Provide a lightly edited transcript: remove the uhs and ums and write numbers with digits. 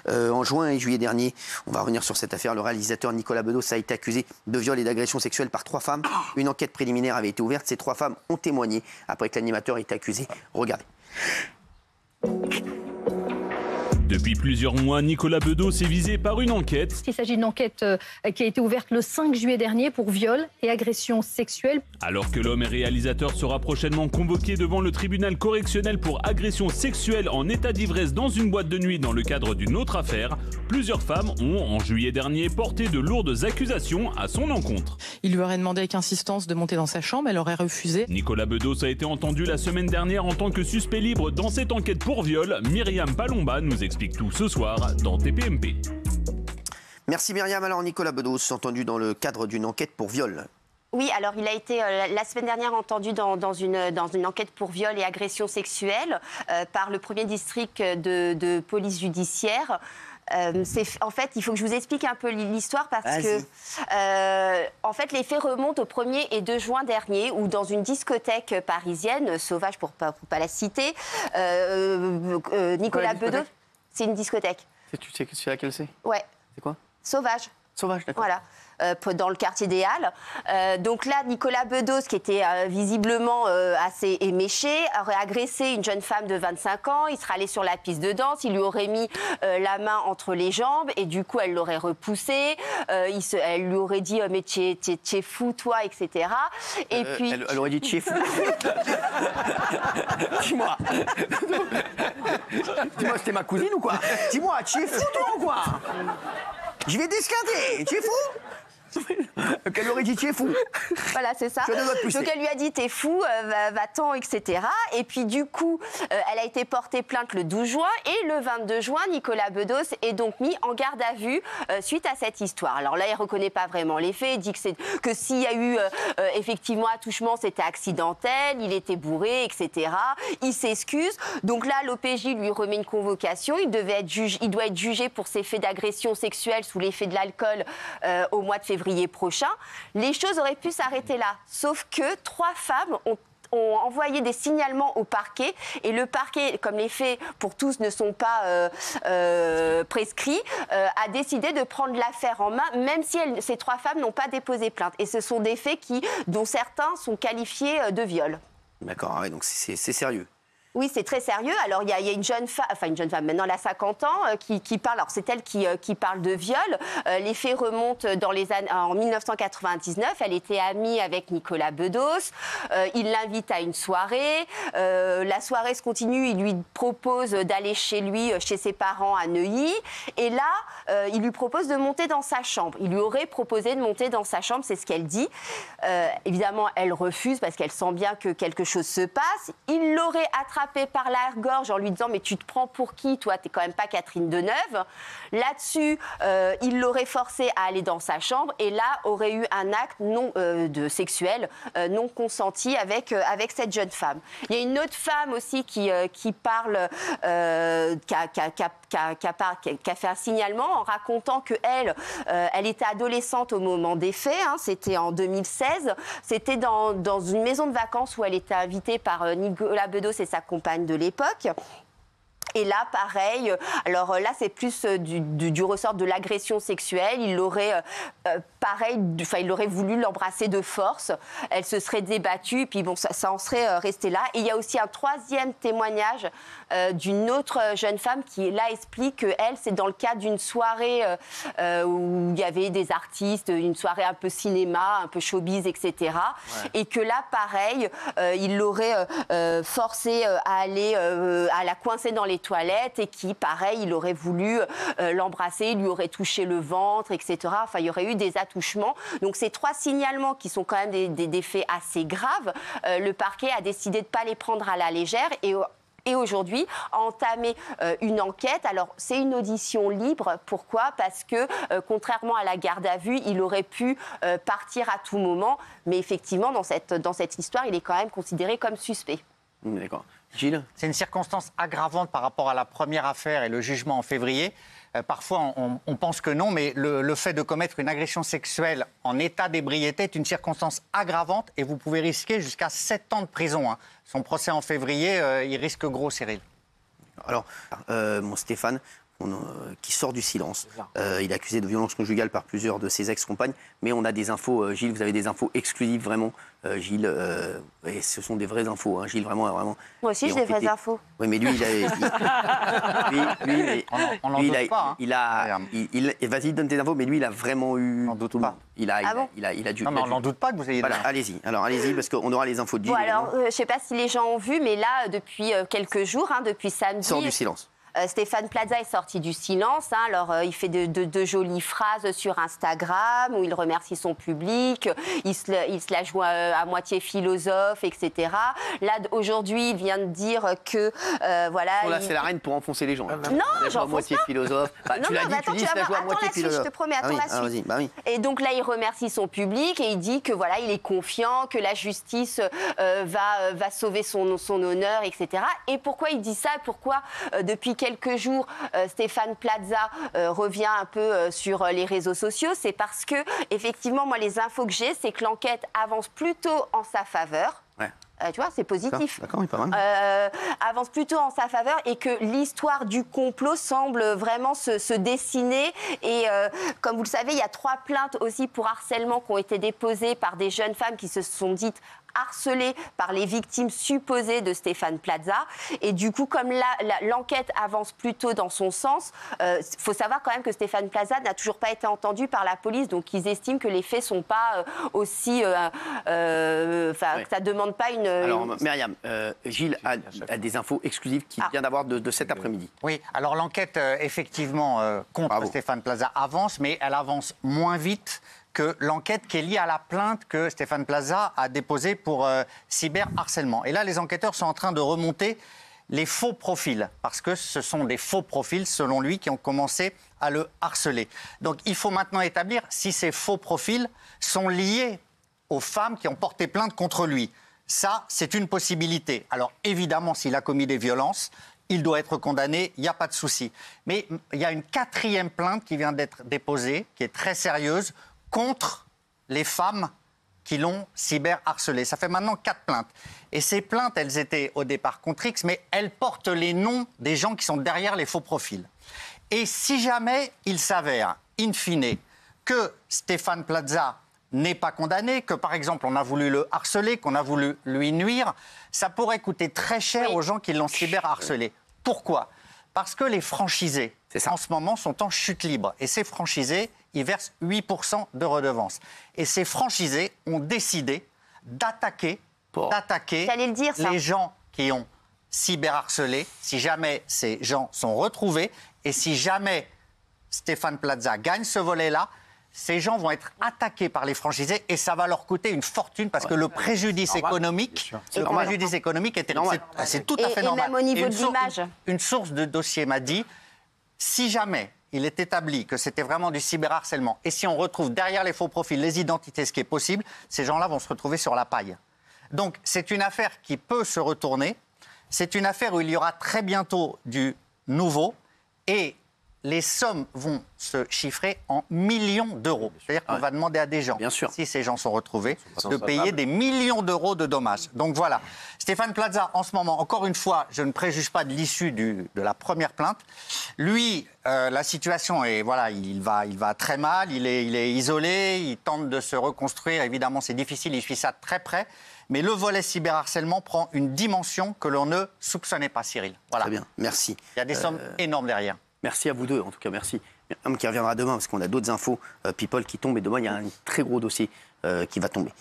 En juin et juillet dernier, on va revenir sur cette affaire, le réalisateur Nicolas Bedos a été accusé de viol et d'agression sexuelle par 3 femmes. Une enquête préliminaire avait été ouverte. Ces 3 femmes ont témoigné après que l'animateur ait été accusé. Regardez. Depuis plusieurs mois, Nicolas Bedos est visé par une enquête. Il s'agit d'une enquête qui a été ouverte le 5 juillet dernier pour viol et agression sexuelle. Alors que l'homme et réalisateur sera prochainement convoqué devant le tribunal correctionnel pour agression sexuelle en état d'ivresse dans une boîte de nuit dans le cadre d'une autre affaire, plusieurs femmes ont, en juillet dernier, porté de lourdes accusations à son encontre. Il lui aurait demandé avec insistance de monter dans sa chambre, elle aurait refusé. Nicolas Bedos a été entendu la semaine dernière en tant que suspect libre dans cette enquête pour viol. Myriam Palomba nous explique tout ce soir dans TPMP. Merci Myriam. Alors Nicolas Bedos, entendu dans le cadre d'une enquête pour viol. Oui, alors il a été la semaine dernière entendu dans une enquête pour viol et agression sexuelle par le premier district de police judiciaire. En fait, il faut que je vous explique un peu l'histoire parce que, en fait, les faits remontent au 1er et 2 juin dernier où dans une discothèque parisienne, Sauvage pour pas la citer, Nicolas Bedos, c'est une discothèque. Tu sais laquelle c'est? Ouais. C'est quoi? Sauvage. Sauvage, d'accord. Voilà. Dans le quartier des Halles. Donc là, Nicolas Bedos, qui était visiblement assez éméché, aurait agressé une jeune femme de 25 ans. Il serait allé sur la piste de danse, il lui aurait mis la main entre les jambes et du coup, elle l'aurait repoussé. Elle lui aurait dit « mais t'es fou, toi », etc. Et puis... Elle aurait dit « t'es fou ». Dis-moi. Dis-moi, c'était ma cousine ou quoi? Dis-moi, t'es fou, toi ou quoi? Je vais descarter, tu es fou? Qu'elle aurait dit, tu es fou. Voilà, c'est ça. Donc elle lui a dit, t'es fou, va-t'en, etc. Et puis du coup, elle a été portée plainte le 12 juin. Et le 22 juin, Nicolas Bedos est donc mis en garde à vue suite à cette histoire. Alors là, il ne reconnaît pas vraiment les faits. Il dit que s'il y a eu effectivement attouchement, c'était accidentel, il était bourré, etc. Il s'excuse. Donc là, l'OPJ lui remet une convocation. Il doit être jugé pour ses faits d'agression sexuelle sous l'effet de l'alcool au mois de février prochain. Les choses auraient pu s'arrêter là. Sauf que 3 femmes ont envoyé des signalements au parquet et le parquet, comme les faits pour tous ne sont pas prescrits, a décidé de prendre l'affaire en main, même si ces 3 femmes n'ont pas déposé plainte. Et ce sont des faits dont certains sont qualifiés de viol. D'accord, ouais, donc c'est sérieux. Oui, c'est très sérieux. Alors, il y a une jeune femme, maintenant elle a 50 ans, qui parle. Alors, c'est elle qui parle de viol. Les faits remontent en 1999. Elle était amie avec Nicolas Bedos. Il l'invite à une soirée. La soirée se continue. Il lui propose d'aller chez lui, chez ses parents à Neuilly. Et là, il lui propose de monter dans sa chambre. Il lui aurait proposé de monter dans sa chambre, c'est ce qu'elle dit. Évidemment, elle refuse parce qu'elle sent bien que quelque chose se passe. Il l'aurait attrapée par la gorge en lui disant « mais tu te prends pour qui, toi, t'es quand même pas Catherine Deneuve ». Là-dessus, il l'aurait forcée à aller dans sa chambre et là, aurait eu un acte sexuel non consenti avec cette jeune femme. Il y a une autre femme aussi qui parle, qui a fait un signalement en racontant qu'elle était adolescente au moment des faits, c'était en 2016, c'était dans une maison de vacances où elle était invitée par Nicolas Bedos et sa compagne de l'époque. Et là, pareil, alors là, c'est plus du ressort de l'agression sexuelle. Il aurait, il aurait voulu l'embrasser de force. Elle se serait débattue, et puis bon, ça en serait resté là. Et il y a aussi un 3e témoignage d'une autre jeune femme qui, là, explique qu'elle, c'est dans le cadre d'une soirée où il y avait des artistes, une soirée un peu cinéma, un peu showbiz, etc. Ouais. Et que là, pareil, il l'aurait forcée à aller, à la coincer dans les toilettes et qui, pareil, il aurait voulu l'embrasser, il lui aurait touché le ventre, etc. Enfin, il y aurait eu des attouchements. Donc, ces 3 signalements qui sont quand même des faits assez graves, le parquet a décidé de ne pas les prendre à la légère et aujourd'hui a entamé une enquête. Alors, c'est une audition libre. Pourquoi? Parce que, contrairement à la garde à vue, il aurait pu partir à tout moment. Mais effectivement, dans cette histoire, il est quand même considéré comme suspect. D'accord. Gilles? C'est une circonstance aggravante par rapport à la première affaire et le jugement en février. Parfois, on pense que non, mais le fait de commettre une agression sexuelle en état d'ébriété est une circonstance aggravante et vous pouvez risquer jusqu'à 7 ans de prison. Son procès en février, il risque gros, Cyril. Alors, Stéphane, qui sort du silence. Il est accusé de violence conjugale par plusieurs de ses ex-compagnes, mais on a des infos, Gilles, vous avez des infos exclusives vraiment, Gilles, et ce sont des vraies infos, hein, Gilles, vraiment. Moi aussi, j'ai des vraies infos. Oui, mais lui, On n'en doute pas. vas-y, donne tes infos, mais lui, il a vraiment eu... On n'en doute pas. Il a dû... Non, mais on n'en doute pas que vous ayez... Voilà, allez-y, parce qu'on aura les infos de Gilles. Bon, alors, je ne sais pas si les gens ont vu, mais là, depuis quelques jours, depuis samedi... Il sort du silence. Stéphane Plaza est sorti du silence. Alors, il fait de jolies phrases sur Instagram où il remercie son public. Il se la joue à moitié philosophe, etc. Là, aujourd'hui, il vient de dire que voilà. Là, c'est la reine pour enfoncer les gens. Non, j'en à moitié philosophe. Tu l'as dit, tu dis, se la joue à moitié philosophe. Je te promets, attends la suite. Oui. Et donc là, il remercie son public et il dit que voilà, il est confiant, que la justice va sauver son honneur, etc. Et pourquoi il dit ça? Pourquoi depuis quelques jours, Stéphane Plaza revient un peu sur les réseaux sociaux? C'est parce que, effectivement, moi, les infos que j'ai, c'est que l'enquête avance plutôt en sa faveur. Ouais. Tu vois, c'est positif. D'accord, oui, pas mal. Avance plutôt en sa faveur et que l'histoire du complot semble vraiment se dessiner. Et comme vous le savez, il y a 3 plaintes aussi pour harcèlement qui ont été déposées par des jeunes femmes qui se sont dites harcelées par les victimes supposées de Stéphane Plaza. Et du coup, comme l'enquête avance plutôt dans son sens, faut savoir quand même que Stéphane Plaza n'a toujours pas été entendu par la police. Donc, ils estiment que les faits ne sont pas aussi... que ça ne demande pas une... Alors, Myriam, Gilles a des infos exclusives qu'il vient d'avoir de cet après-midi. Oui, alors l'enquête, effectivement, contre Stéphane Plaza avance, mais elle avance moins vite que l'enquête qui est liée à la plainte que Stéphane Plaza a déposée pour cyberharcèlement. Et là, les enquêteurs sont en train de remonter les faux profils, parce que ce sont des faux profils, selon lui, qui ont commencé à le harceler. Donc, il faut maintenant établir si ces faux profils sont liés aux femmes qui ont porté plainte contre lui. Ça, c'est une possibilité. Alors, évidemment, s'il a commis des violences, il doit être condamné, il n'y a pas de souci. Mais il y a une 4e plainte qui vient d'être déposée, qui est très sérieuse, contre les femmes qui l'ont cyberharcelé. Ça fait maintenant 4 plaintes. Et ces plaintes, elles étaient au départ contre X, mais elles portent les noms des gens qui sont derrière les faux profils. Et si jamais il s'avère, in fine, que Stéphane Plaza n'est pas condamné, que par exemple on a voulu le harceler, qu'on a voulu lui nuire, ça pourrait coûter très cher aux gens qui l'ont cyberharcelé. Pourquoi ? Parce que les franchisés, en ce moment, sont en chute libre. Et ces franchisés, ils versent 8% de redevances. Et ces franchisés ont décidé d'attaquer les gens qui ont cyberharcelé, si jamais ces gens sont retrouvés, et si jamais Stéphane Plaza gagne ce volet-là, ces gens vont être attaqués par les franchisés et ça va leur coûter une fortune parce que le préjudice économique est énorme. C'est tout à fait normal. Et même au niveau de l'image. Une source de dossier m'a dit, si jamais il est établi que c'était vraiment du cyberharcèlement et si on retrouve derrière les faux profils les identités, ce qui est possible, ces gens-là vont se retrouver sur la paille. Donc c'est une affaire qui peut se retourner. C'est une affaire où il y aura très bientôt du nouveau et les sommes vont se chiffrer en millions d'euros. C'est-à-dire qu'on va demander à des gens, si ces gens sont retrouvés, de payer des millions d'euros de dommages. Donc voilà. Stéphane Plaza, en ce moment, encore une fois, je ne préjuge pas de l'issue de la première plainte. Lui, la situation est, voilà, il va très mal, il est isolé, il tente de se reconstruire. Évidemment, c'est difficile, il suit ça de très près. Mais le volet cyberharcèlement prend une dimension que l'on ne soupçonnait pas, Cyril. Voilà. Très bien, merci. Il y a des sommes énormes derrière. Merci à vous deux, en tout cas, merci. Homme qui reviendra demain, parce qu'on a d'autres infos, People qui tombent, et demain, il y a un très gros dossier qui va tomber.